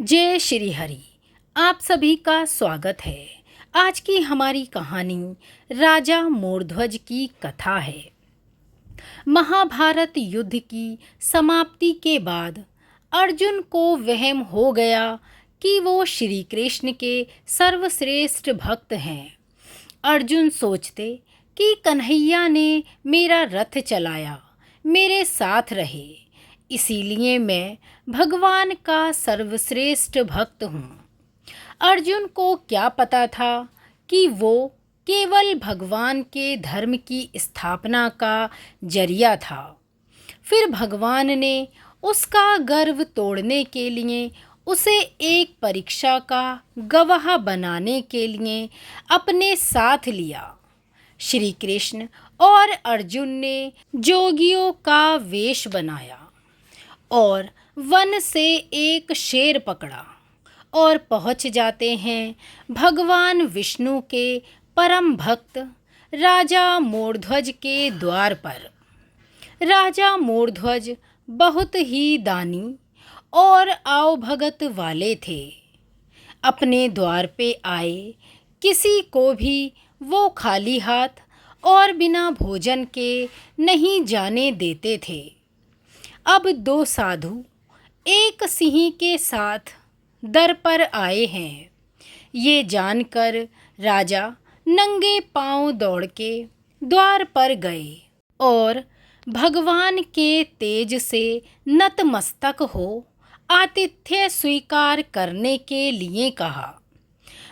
जय श्री हरि। आप सभी का स्वागत है। आज की हमारी कहानी राजा मोरध्वज की कथा है। महाभारत युद्ध की समाप्ति के बाद अर्जुन को वहम हो गया कि वो श्री कृष्ण के सर्वश्रेष्ठ भक्त हैं। अर्जुन सोचते कि कन्हैया ने मेरा रथ चलाया, मेरे साथ रहे, इसीलिए मैं भगवान का सर्वश्रेष्ठ भक्त हूँ। अर्जुन को क्या पता था कि वो केवल भगवान के धर्म की स्थापना का जरिया था। फिर भगवान ने उसका गर्व तोड़ने के लिए उसे एक परीक्षा का गवाह बनाने के लिए अपने साथ लिया। श्री कृष्ण और अर्जुन ने जोगियों का वेश बनाया और वन से एक शेर पकड़ा और पहुंच जाते हैं भगवान विष्णु के परम भक्त राजा मोरध्वज के द्वार पर। राजा मोरध्वज बहुत ही दानी और आवभगत वाले थे। अपने द्वार पे आए किसी को भी वो खाली हाथ और बिना भोजन के नहीं जाने देते थे। अब दो साधु एक सिंह के साथ दर पर आए हैं। ये जानकर राजा नंगे पांव दौड़ के द्वार पर गए और भगवान के तेज से नतमस्तक हो आतिथ्य स्वीकार करने के लिए कहा।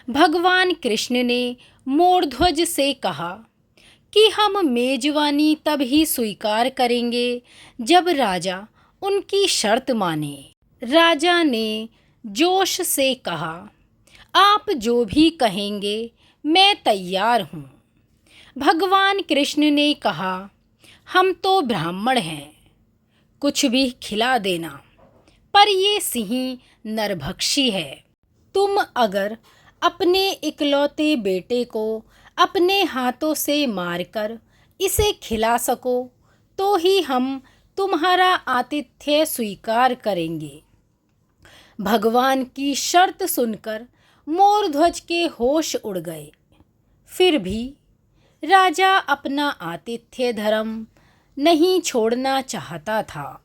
भगवान कृष्ण ने मोरध्वज से कहा कि हम मेजबानी तब ही स्वीकार करेंगे जब राजा उनकी शर्त माने। राजा ने जोश से कहा, आप जो भी कहेंगे मैं तैयार हूँ। भगवान कृष्ण ने कहा, हम तो ब्राह्मण हैं, कुछ भी खिला देना, पर ये सिंह नरभक्षी है। तुम अगर अपने इकलौते बेटे को अपने हाथों से मारकर इसे खिला सको तो ही हम तुम्हारा आतिथ्य स्वीकार करेंगे। भगवान की शर्त सुनकर मोरध्वज के होश उड़ गए। फिर भी राजा अपना आतिथ्य धर्म नहीं छोड़ना चाहता था।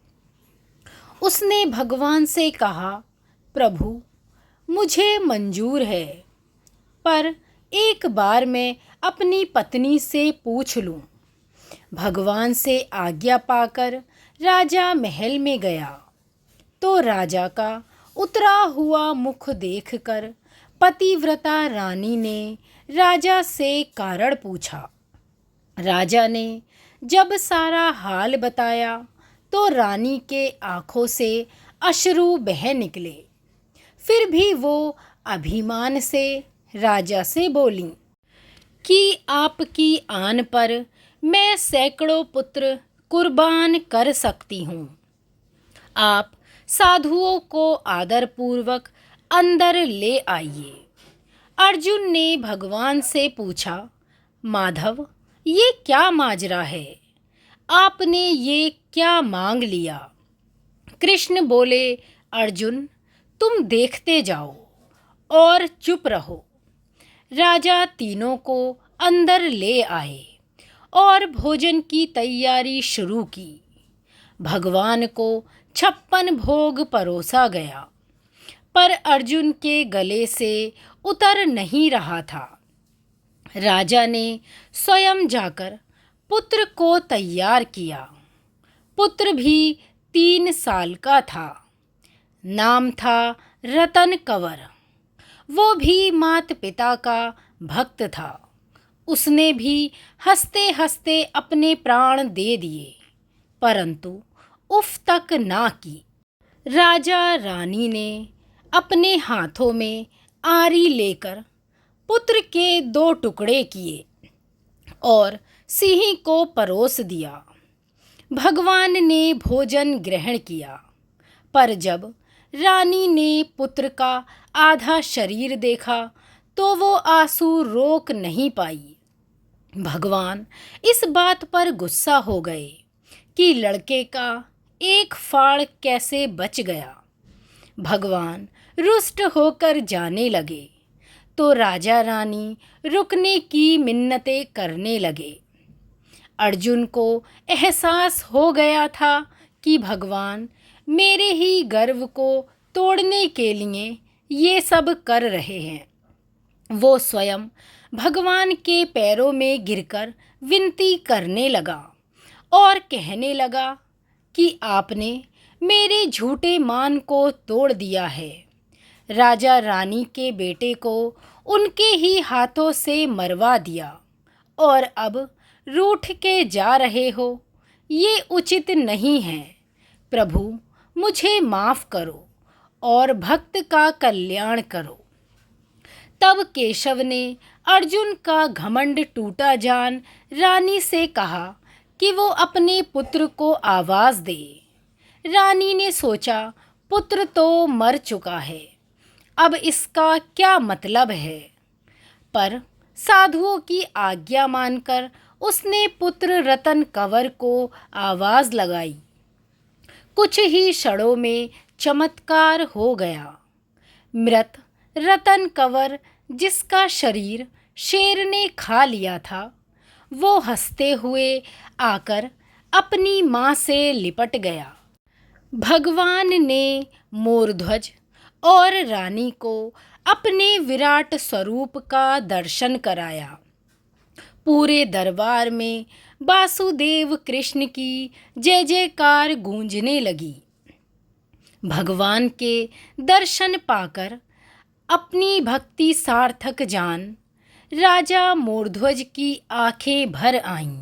उसने भगवान से कहा, प्रभु मुझे मंजूर है, पर एक बार मैं अपनी पत्नी से पूछ लूं। भगवान से आज्ञा पाकर राजा महल में गया तो राजा का उतरा हुआ मुख देखकर पतिव्रता रानी ने राजा से कारण पूछा। राजा ने जब सारा हाल बताया तो रानी के आंखों से अश्रु बह निकले। फिर भी वो अभिमान से राजा से बोली कि आपकी आन पर मैं सैकड़ों पुत्र कुर्बान कर सकती हूँ। आप साधुओं को आदरपूर्वक अंदर ले आइए। अर्जुन ने भगवान से पूछा, माधव ये क्या माजरा है? आपने ये क्या मांग लिया? कृष्ण बोले, अर्जुन तुम देखते जाओ और चुप रहो। राजा तीनों को अंदर ले आए और भोजन की तैयारी शुरू की। भगवान को 56 भोग परोसा गया, पर अर्जुन के गले से उतर नहीं रहा था। राजा ने स्वयं जाकर पुत्र को तैयार किया। पुत्र भी 3 साल का था। नाम था रतन कंवर। वो भी मात पिता का भक्त था। उसने भी हंसते हंसते अपने प्राण दे दिए, परंतु उफ तक ना की। राजा रानी ने अपने हाथों में आरी लेकर पुत्र के 2 टुकड़े किए और सिंह को परोस दिया। भगवान ने भोजन ग्रहण किया, पर जब रानी ने पुत्र का आधा शरीर देखा तो वो आंसू रोक नहीं पाई। भगवान इस बात पर गुस्सा हो गए कि लड़के का एक फाड़ कैसे बच गया। भगवान रुष्ट होकर जाने लगे तो राजा रानी रुकने की मिन्नतें करने लगे। अर्जुन को एहसास हो गया था कि भगवान मेरे ही गर्व को तोड़ने के लिए ये सब कर रहे हैं। वो स्वयं भगवान के पैरों में गिरकर विनती करने लगा और कहने लगा कि आपने मेरे झूठे मान को तोड़ दिया है। राजा रानी के बेटे को उनके ही हाथों से मरवा दिया और अब रूठ के जा रहे हो, ये उचित नहीं है। प्रभु मुझे माफ़ करो और भक्त का कल्याण करो। तब केशव ने अर्जुन का घमंड टूटा जान रानी से कहा कि वो अपने पुत्र को आवाज़ दे। रानी ने सोचा पुत्र तो मर चुका है, अब इसका क्या मतलब है। पर साधुओं की आज्ञा मानकर उसने पुत्र रतन कंवर को आवाज़ लगाई। कुछ ही क्षणों में चमत्कार हो गया। मृत रतन कंवर, जिसका शरीर शेर ने खा लिया था, वो हंसते हुए आकर अपनी माँ से लिपट गया। भगवान ने मोरध्वज और रानी को अपने विराट स्वरूप का दर्शन कराया। पूरे दरबार में वासुदेव कृष्ण की जय जयकार गूंजने लगी। भगवान के दर्शन पाकर अपनी भक्ति सार्थक जान राजा मोरध्वज की आंखें भर आईं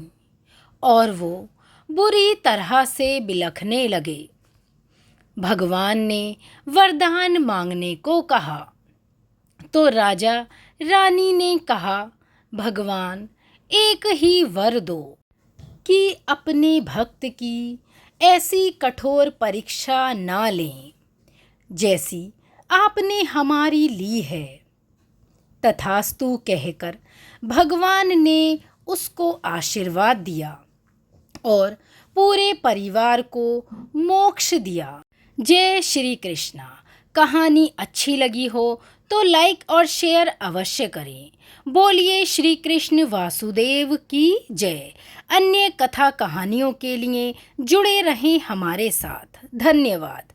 और वो बुरी तरह से बिलखने लगे। भगवान ने वरदान मांगने को कहा तो राजा रानी ने कहा, भगवान एक ही वर दो कि अपने भक्त की ऐसी कठोर परीक्षा ना लें जैसी आपने हमारी ली है। तथास्तु कहकर भगवान ने उसको आशीर्वाद दिया और पूरे परिवार को मोक्ष दिया। जय श्री कृष्णा। कहानी अच्छी लगी हो तो लाइक और शेयर अवश्य करें। बोलिए श्री कृष्ण वासुदेव की जय। अन्य कथा कहानियों के लिए जुड़े रहें हमारे साथ। धन्यवाद।